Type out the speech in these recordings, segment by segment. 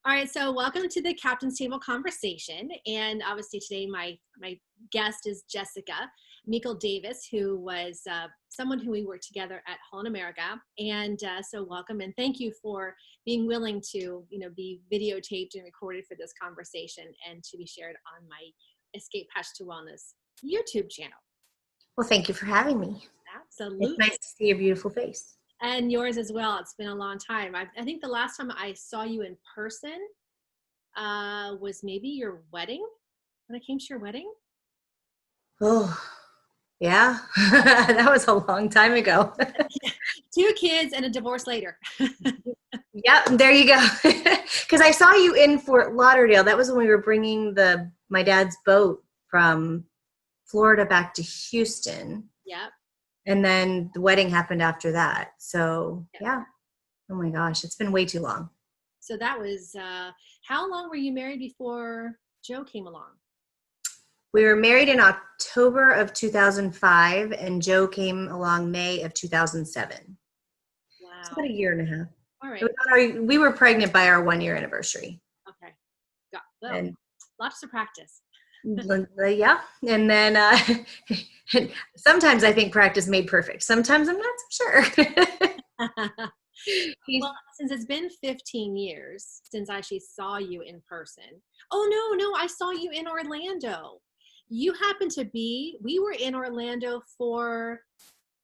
All right, so welcome to the Captain's Table conversation. And obviously today my guest is Jessica Meikle Davis, who was someone who we worked together at Hall in America. And so welcome and thank you for being willing to be videotaped and recorded for this conversation and to be shared on my Escape Hatch to Wellness YouTube channel. Well, thank you for having me. Absolutely. It's nice to see your beautiful face. And yours as well. It's been a long time. I think the last time I saw you in person was maybe your wedding, when I came to your wedding. Oh, yeah. That was a long time ago. 2 kids and a divorce later. Yeah, there you go. Because I saw you in Fort Lauderdale. That was when we were bringing my dad's boat from Florida back to Houston. Yep. And then the wedding happened after that. So, yeah. Oh my gosh, it's been way too long. So that was, how long were you married before Joe came along? We were married in October of 2005, and Joe came along May of 2007. Wow. It's about a year and a half. All right. We were pregnant by our 1-year anniversary. Okay. Well, lots to practice. Yeah. And then sometimes I think practice made perfect. Sometimes I'm not so sure. Well, since it's been 15 years since I actually saw you in person. Oh, no, I saw you in Orlando. You happened to be, we were in Orlando for,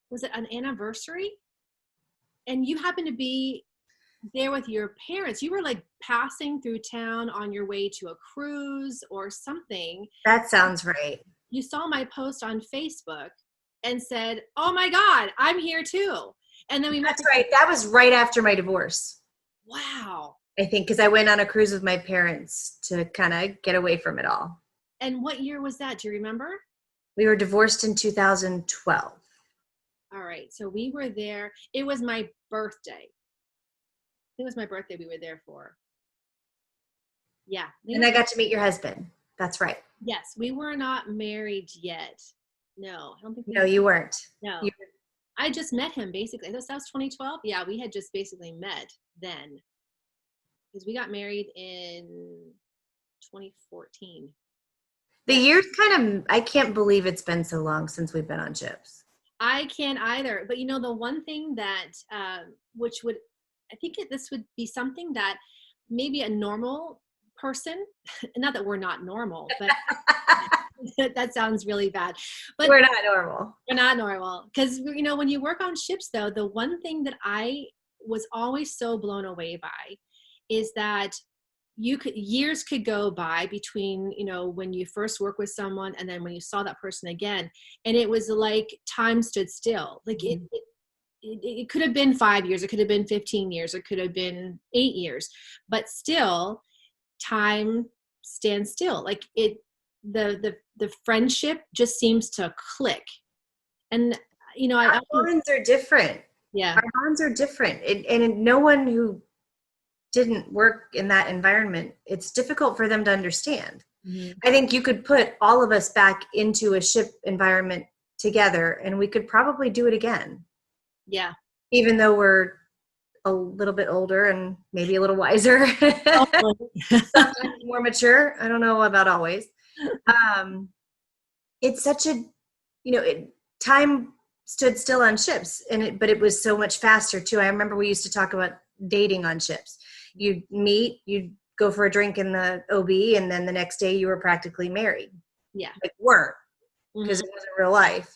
was it an anniversary? And you happened to be there with your parents. You were like passing through town on your way to a cruise or something. That sounds right. You saw my post on Facebook and said, "Oh my God, I'm here too." And then we met. That's right. That was right after my divorce. Wow. I think because I went on a cruise with my parents to kind of get away from it all. And what year was that? Do you remember? We were divorced in 2012. All right. So we were there. It was my birthday. It was my birthday we were there for. Yeah. And I got to meet your husband. That's right. Yes. We were not married yet. No, I don't think. No, you weren't. No. I just met him basically. That was 2012. Yeah. We had just basically met then. Because we got married in 2014. The years I can't believe it's been so long since we've been on ships. I can't either. But the one thing that, which would, I think this would be something that maybe a normal person, not that we're not normal, but that sounds really bad. But we're not normal. We're not normal. Because, when you work on ships, though, the one thing that I was always so blown away by is that years could go by between, when you first work with someone and then when you saw that person again. And it was like time stood still. Like it could have been 5 years, it could have been 15 years, it could have been 8 years, but still time stands still. Like the friendship just seems to click. And, our bonds are different. Yeah. Our bonds are different. And no one who didn't work in that environment, it's difficult for them to understand. Mm-hmm. I think you could put all of us back into a ship environment together and we could probably do it again. Yeah. Even though we're a little bit older and maybe a little wiser. Sometimes more mature. I don't know about always. It's such a, time stood still on ships but it was so much faster too. I remember we used to talk about dating on ships. You'd meet, you'd go for a drink in the OB, and then the next day you were practically married. Yeah. Like weren't, because it wasn't real life.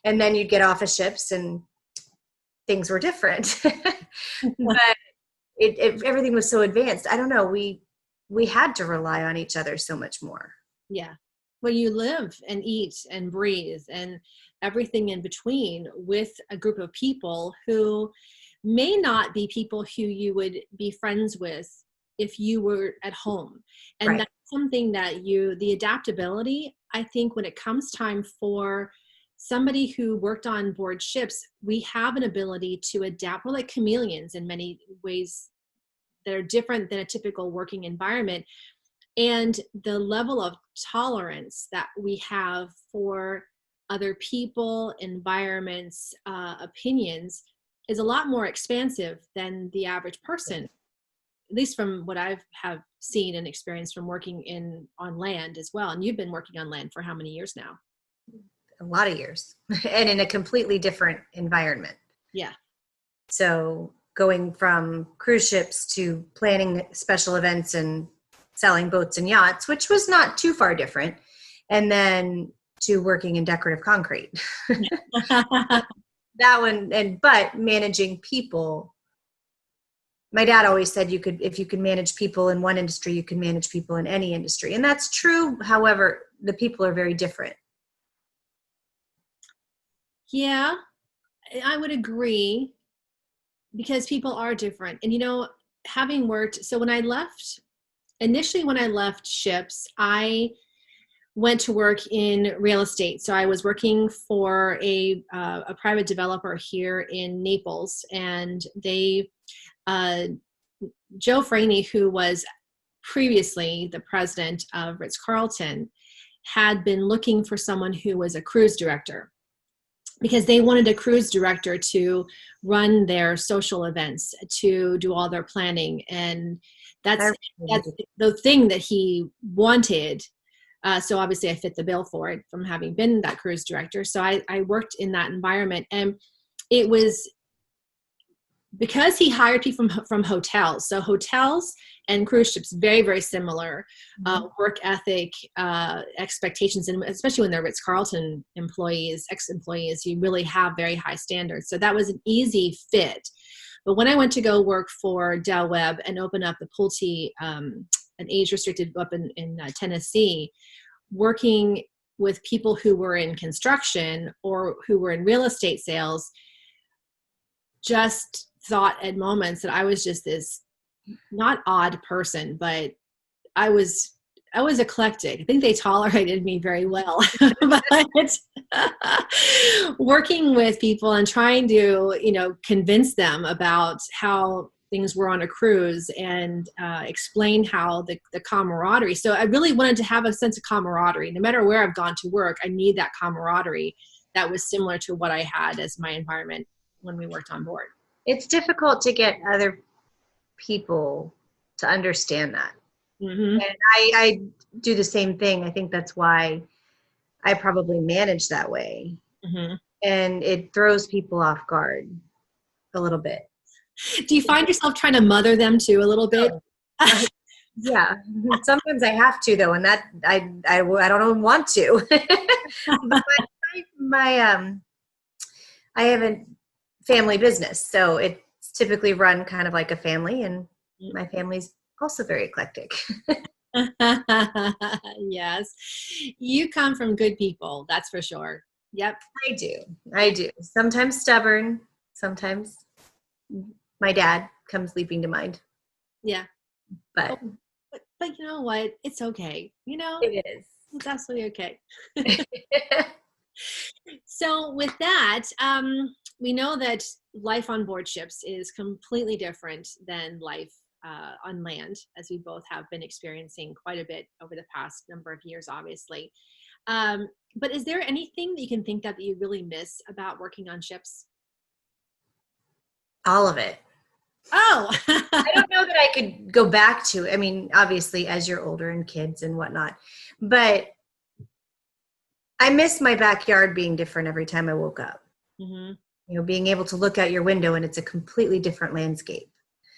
And then you'd get off of ships and things were different. But everything was so advanced. I don't know. We had to rely on each other so much more. Yeah. Well, you live and eat and breathe and everything in between with a group of people who may not be people who you would be friends with if you were at home. And right. That's something that the adaptability, I think when it comes time for somebody who worked on board ships, we have an ability to adapt. We're like chameleons in many ways that are different than a typical working environment. And the level of tolerance that we have for other people, environments, opinions is a lot more expansive than the average person. at least from what I've have seen and experienced from working on land as well. And you've been working on land for how many years now? A lot of years and in a completely different environment. Yeah. So going from cruise ships to planning special events and selling boats and yachts, which was not too far different, and then to working in decorative concrete. That one, but managing people. My dad always said if you can manage people in one industry, you can manage people in any industry. And that's true. However, the people are very different. Yeah, I would agree, because people are different. And having worked, so initially when I left ships, I went to work in real estate. So I was working for a private developer here in Naples, and Joe Franey, who was previously the president of Ritz-Carlton, had been looking for someone who was a cruise director, because they wanted a cruise director to run their social events, to do all their planning. And that's the thing that he wanted. So obviously I fit the bill for it from having been that cruise director. So I worked in that environment, and it was because he hired people from hotels. So hotels and cruise ships, very, very similar work ethic, expectations, and especially when they're Ritz-Carlton employees, ex-employees, you really have very high standards. So that was an easy fit. But when I went to go work for Del Webb and open up the Pulte, an age-restricted up in Tennessee, working with people who were in construction or who were in real estate sales, just thought at moments that I was just this not odd person, but I was eclectic. I think they tolerated me very well. But working with people and trying to, convince them about how things were on a cruise and explain how the camaraderie. So I really wanted to have a sense of camaraderie. No matter where I've gone to work, I need that camaraderie that was similar to what I had as my environment when we worked on board. It's difficult to get other people to understand that. Mm-hmm. And I do the same thing. I think that's why I probably manage that way. Mm-hmm. And it throws people off guard a little bit. Do you find yourself trying to mother them too a little bit? Yeah, sometimes I have to though, and that I don't want to. But I have a family business, so it's typically run kind of like a family, and my family's also very eclectic. Yes, you come from good people, that's for sure. Yep, I do. Sometimes stubborn, sometimes my dad comes leaping to mind. Yeah, but you know what? It's okay. It is. It's absolutely okay. So with that, we know that life on board ships is completely different than life on land, as we both have been experiencing quite a bit over the past number of years, obviously. But is there anything that you can think of that you really miss about working on ships? All of it. Oh, I don't know that I could go back to. I mean, obviously, as you're older and kids and whatnot, but I miss my backyard being different every time I woke up. Mm-hmm. Being able to look out your window and it's a completely different landscape.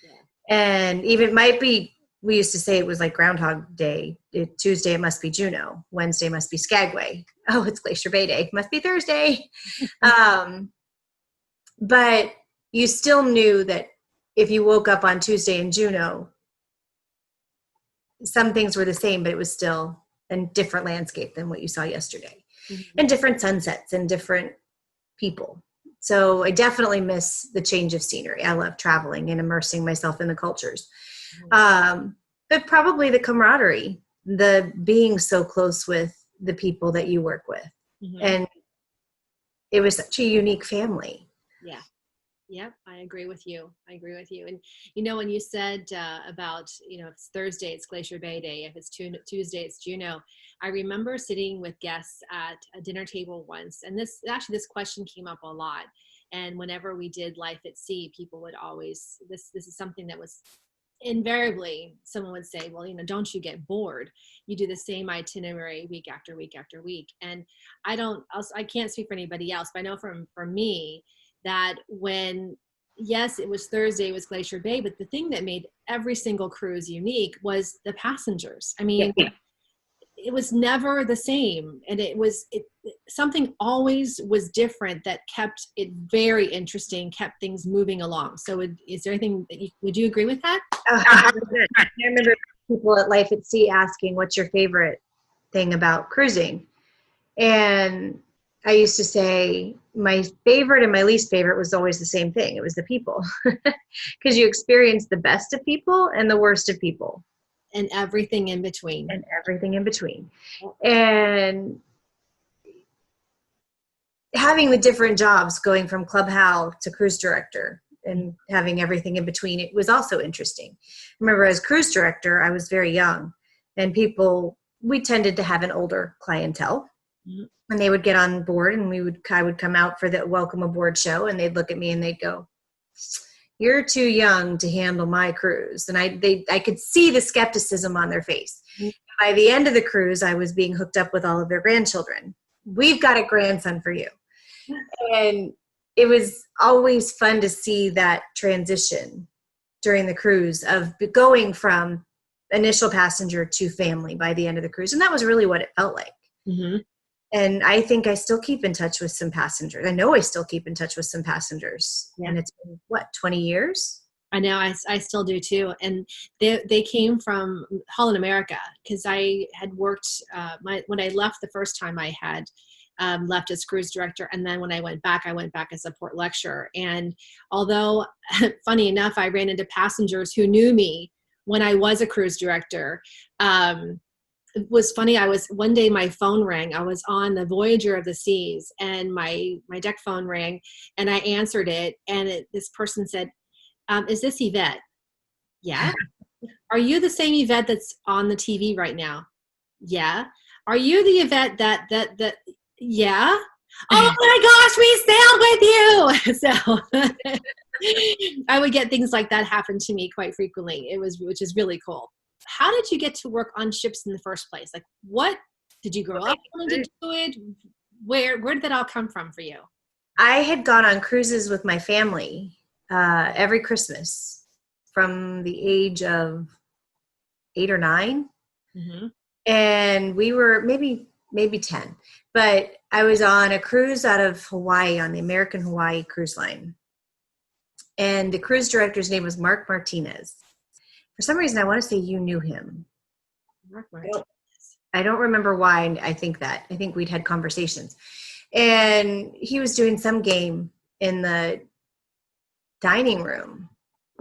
Yeah. And even might be, we used to say it was like Groundhog Day. Tuesday, it must be Juneau. Wednesday must be Skagway. Oh, it's Glacier Bay Day. Must be Thursday. But you still knew that if you woke up on Tuesday in Juneau, some things were the same, but it was still a different landscape than what you saw yesterday. Mm-hmm. And different sunsets and different people. So I definitely miss the change of scenery. I love traveling and immersing myself in the cultures. Mm-hmm. But probably the camaraderie, the being so close with the people that you work with. Mm-hmm. And it was such a unique family. Yeah. Yep, I agree with you. And when you said about if it's Thursday, it's Glacier Bay Day. If it's Tuesday, it's Juneau. I remember sitting with guests at a dinner table once, and this question came up a lot. And whenever we did Life at Sea, people would always this is something that was invariably someone would say, well, don't you get bored? You do the same itinerary week after week after week. And I can't speak for anybody else, but I know for me that yes, it was Thursday, it was Glacier Bay, but the thing that made every single cruise unique was the passengers. I mean, it was never the same. And something always was different that kept it very interesting, kept things moving along. So is there anything would you agree with that? I remember people at Life at Sea asking, what's your favorite thing about cruising? And I used to say my favorite and my least favorite was always the same thing. It was the people, because you experience the best of people and the worst of people. And everything in between. And having the different jobs, going from Club Hal to cruise director and having everything in between, it was also interesting. Remember, as cruise director, I was very young, and we tended to have an older clientele. Mm-hmm. And they would get on board, and I would come out for the welcome aboard show, and they'd look at me and they'd go, "You're too young to handle my cruise." And I could see the skepticism on their face. Mm-hmm. By the end of the cruise, I was being hooked up with all of their grandchildren. "We've got a grandson for you." And it was always fun to see that transition during the cruise of going from initial passenger to family by the end of the cruise. And that was really what it felt like. Mm-hmm. And I think I still keep in touch with some passengers. I know I still keep in touch with some passengers. Yeah. And it's been, 20 years? I know, I still do too. And they came from Holland America, because I had worked, when I left the first time, I had left as cruise director. And then when I went back as a port lecturer. And although, funny enough, I ran into passengers who knew me when I was a cruise director. It was funny. One day my phone rang. I was on the Voyager of the Seas, and my deck phone rang, and I answered it. And this person said, "Is this Yvette?" "Yeah." "Are you the same Yvette that's on the TV right now?" "Yeah." "Are you the Yvette that yeah." "Oh my gosh, we sailed with you." So I would get things like that happen to me quite frequently. Which is really cool. How did you get to work on ships in the first place? Like, what did you grow up wanting to do it? Where did that all come from for you? I had gone on cruises with my family every Christmas from the age of 8 or 9. Mm-hmm. And we were maybe 10, but I was on a cruise out of Hawaii on the American Hawaii Cruise Line. And the cruise director's name was Mark Martinez. For some reason, I want to say you knew him. Mark Martinez. I don't remember why. I think we'd had conversations. And he was doing some game in the dining room,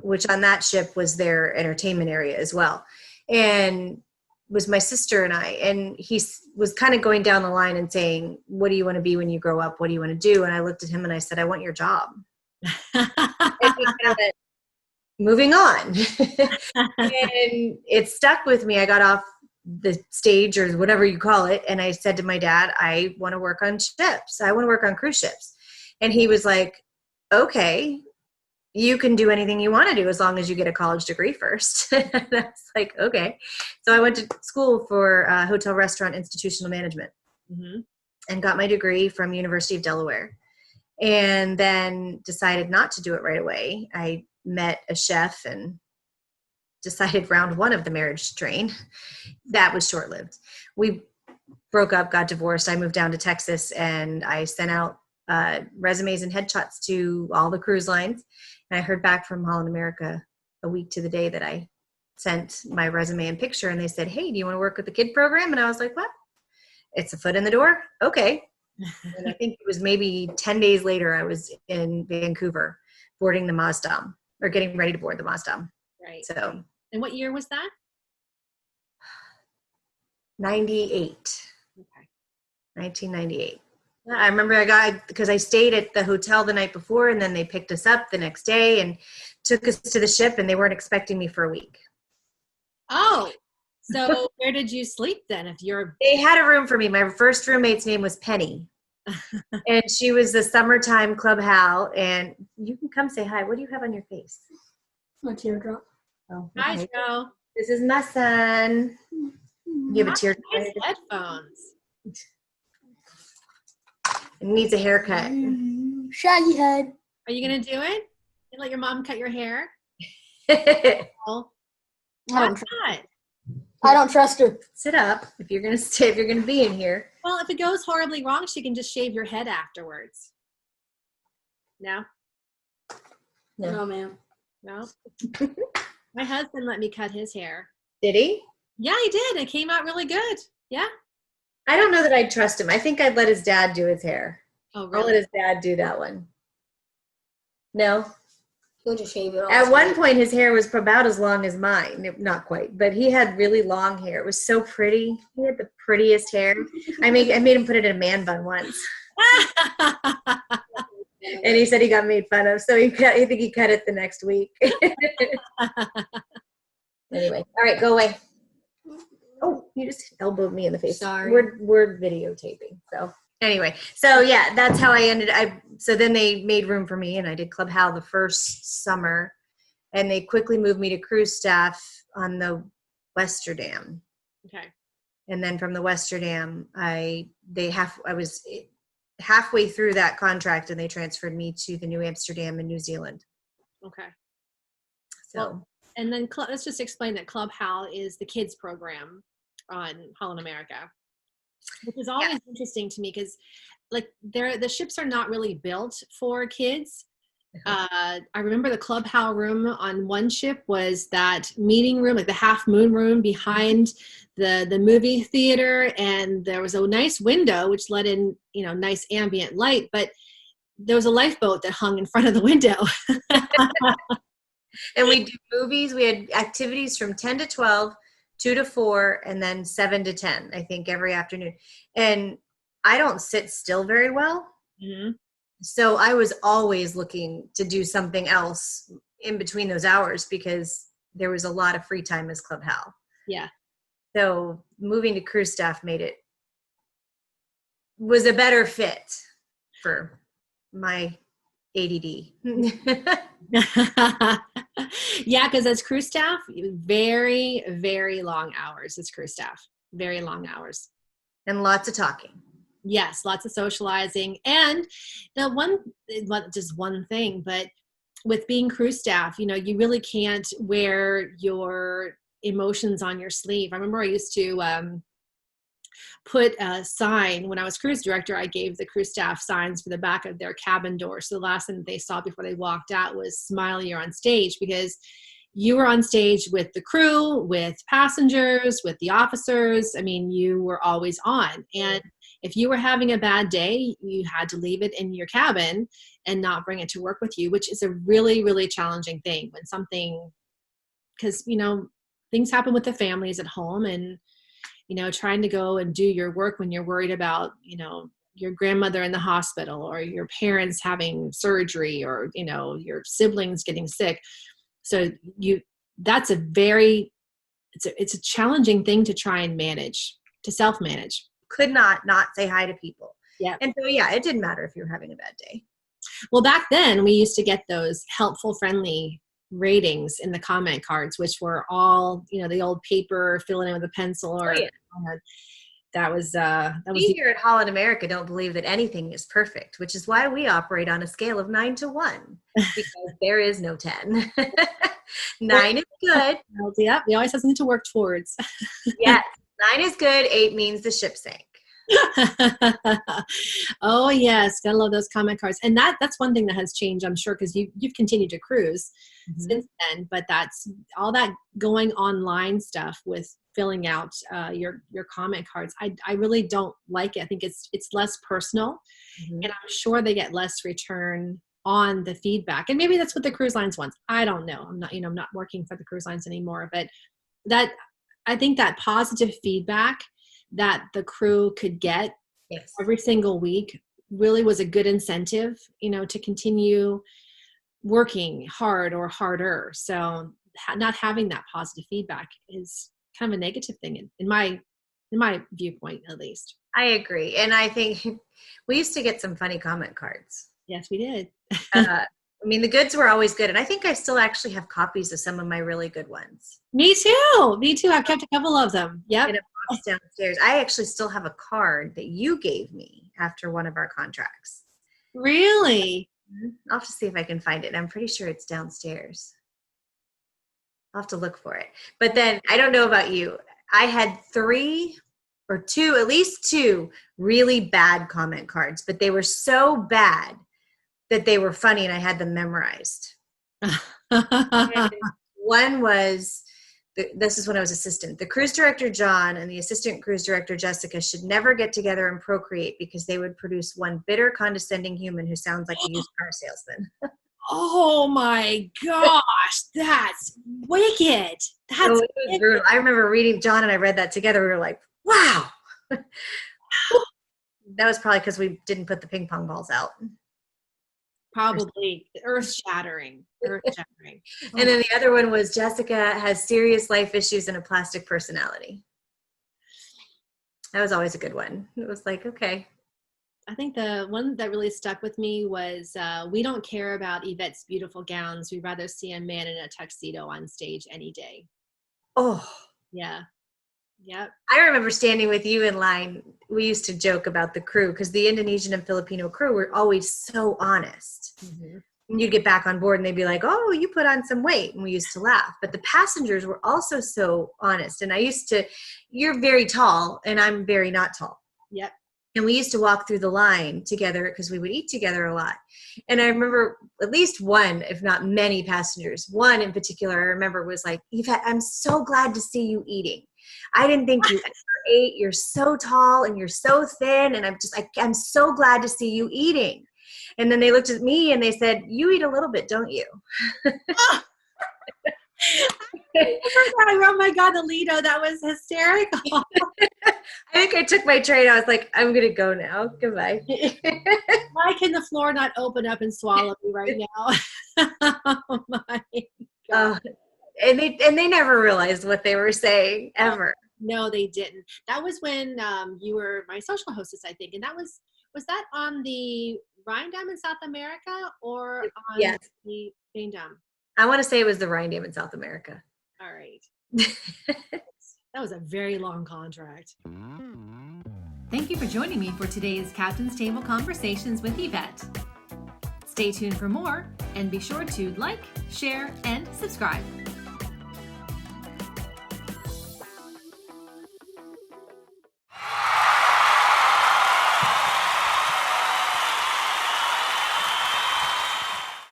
which on that ship was their entertainment area as well. And it was my sister and I. And he was kind of going down the line and saying, "What do you want to be when you grow up? What do you want to do?" And I looked at him and I said, "I want your job." And he kind of went, "Moving on." And it stuck with me. I got off the stage, or whatever you call it, and I said to my dad, "I want to work on ships. I want to work on cruise ships." And he was like, "Okay, you can do anything you want to do as long as you get a college degree first." And I was like, "Okay." So I went to school for hotel restaurant institutional management. Mm-hmm. And got my degree from University of Delaware, and then decided not to do it right away. I met a chef and decided round 1 of the marriage train. That was short-lived. We broke up, got divorced. I moved down to Texas, and I sent out resumes and headshots to all the cruise lines. And I heard back from Holland America a week to the day that I sent my resume and picture, and they said, "Hey, do you want to work with the kid program?" And I was like, "What? It's a foot in the door? Okay." And I think it was maybe 10 days later, I was in Vancouver boarding the Maasdam, or getting ready to board the Maasdam. Right. So. And what year was that? 98. Okay. 1998. I remember because I stayed at the hotel the night before, and then they picked us up the next day and took us to the ship, and they weren't expecting me for a week. Oh, so where did you sleep then? They had a room for me. My first roommate's name was Penny. And she was the summertime Club Hal. And you can come say hi. What do you have on your face? A teardrop. Oh, Hi, okay. Joe. This is my son. You have a tear. Nice headphones. It needs a haircut. Shaggy head. Are you going to do it? You let your mom cut your hair? Oh, I why don't not? trust her. Sit up if you're gonna stay. If you're gonna be in here. Well, if it goes horribly wrong, she can just shave your head afterwards. No? No, ma'am. No? My husband let me cut his hair. Did he? Yeah, he did. It came out really good. Yeah. I don't know that I'd trust him. I think I'd let his dad do his hair. Oh, I'll really? let his dad do that one. No. He'll just shave it off. At one point, his hair was about as long as mine. Not quite, but he had really long hair. It was so pretty. He had the prettiest hair. I made him put it in a man bun once, and he said he got made fun of. So I think he cut it the next week. Anyway, all right, go away. Oh, you just elbowed me in the face. Sorry. We're videotaping. So anyway, so yeah, that's how I ended. So then they made room for me, and I did Club Hal the first summer, and they quickly moved me to cruise staff on the Westerdam. Okay. And then from the Westerdam, I was halfway through that contract, and they transferred me to the New Amsterdam in New Zealand. Okay. So. Well, and then let's just explain that Club Hal is the kids program on Holland America, which is always interesting to me because like the ships are not really built for kids. I remember the Club Hal room on one ship was that meeting room, like the half moon room behind the movie theater, and there was a nice window which let in nice ambient light, but there was a lifeboat that hung in front of the window. And we do movies. We had activities from 10 to 12, 2 to 4, and then 7 to 10, I think, every afternoon. And I don't sit still very well. Mm-hmm. So I was always looking to do something else in between those hours because there was a lot of free time as Club Hal. Yeah. So moving to cruise staff was a better fit for my ADD. Yeah, because as crew staff, very, very long hours as crew staff. Very long hours. And lots of talking. Yes, lots of socializing. And just one thing, but with being crew staff, you really can't wear your emotions on your sleeve. I remember I used to put a sign when I was cruise director. I gave the crew staff signs for the back of their cabin door. So the last thing that they saw before they walked out was "Smile, you're on stage," because you were on stage with the crew, with passengers, with the officers. I mean, you were always on. And if you were having a bad day, you had to leave it in your cabin and not bring it to work with you, which is a really, really challenging thing when because, things happen with the families at home, and, trying to go and do your work when you're worried about, your grandmother in the hospital or your parents having surgery or, your siblings getting sick. So it's a challenging thing to try and manage, to self-manage. Could not say hi to people. Yeah. And so, yeah, it didn't matter if you were having a bad day. Well, back then we used to get those helpful, friendly ratings in the comment cards, which were all, the old paper, filling in with a pencil or that was we here at Holland America don't believe that anything is perfect, which is why we operate on a scale of 9 to 1 because there is no 10. 9 is good. Yeah, we always have something to work towards. Yes, 9 is good. 8 means the ship sank. Oh yes, gotta love those comment cards. And that's one thing that has changed, I'm sure, because you've continued to cruise since then. But that's all that going online stuff with filling out your comment cards. I really don't like it. I think it's less personal, and I'm sure they get less return on the feedback. And maybe that's what the cruise lines want. I don't know. I'm not working for the cruise lines anymore. But I think that positive feedback that the crew could get every single week really was a good incentive, to continue working hard or harder. So not having that positive feedback is kind of a negative thing in my viewpoint, at least. I agree. And I think we used to get some funny comment cards. Yes, we did. I mean, the goods were always good. And I think I still actually have copies of some of my really good ones. Me too. Me too. I've kept a couple of them. Yep. In a box downstairs. I actually still have a card that you gave me after one of our contracts. Really? I'll have to see if I can find it. I'm pretty sure it's downstairs. I'll have to look for it. But then I don't know about you. I had 3 or 2, at least 2 really bad comment cards, but they were so bad that they were funny and I had them memorized. And one was, this is when I was assistant. The cruise director, John, and the assistant cruise director, Jessica, should never get together and procreate because they would produce one bitter, condescending human who sounds like a used car salesman. Oh my gosh, that's wicked. That's it was brutal. I remember reading John and I read that together. We were like, wow. That was probably because we didn't put the ping pong balls out. Probably earth-shattering. Earth-shattering. And then the other one was Jessica has serious life issues and a plastic personality. That was always a good one. It was like, okay. I think the one that really stuck with me was we don't care about Yvette's beautiful gowns. We'd rather see a man in a tuxedo on stage any day. Oh. Yeah. Yep. I remember standing with you in line. We used to joke about the crew because the Indonesian and Filipino crew were always so honest. Mm-hmm. And you'd get back on board and they'd be like, oh, you put on some weight. And we used to laugh. But the passengers were also so honest. And you're very tall and I'm very not tall. Yep. And we used to walk through the line together because we would eat together a lot. And I remember at least one, if not many passengers, one in particular I remember was like, Yvette, I'm so glad to see you eating. I didn't think you ever ate. You're so tall and you're so thin. And I'm so glad to see you eating. And then they looked at me and they said, you eat a little bit, don't you? Oh my God, Alito, that was hysterical. I think I took my train. I was like, I'm going to go now. Goodbye. Why can the floor not open up and swallow me right now? Oh my God. And they never realized what they were saying ever. No, they didn't. That was when you were my social hostess, I think. And that was that on the Rhine Dam in South America or on the Main Dam? I want to say it was the Rhine Dam in South America. All right. That was a very long contract. Thank you for joining me for today's Captain's Table Conversations with Yvette. Stay tuned for more and be sure to like, share, and subscribe.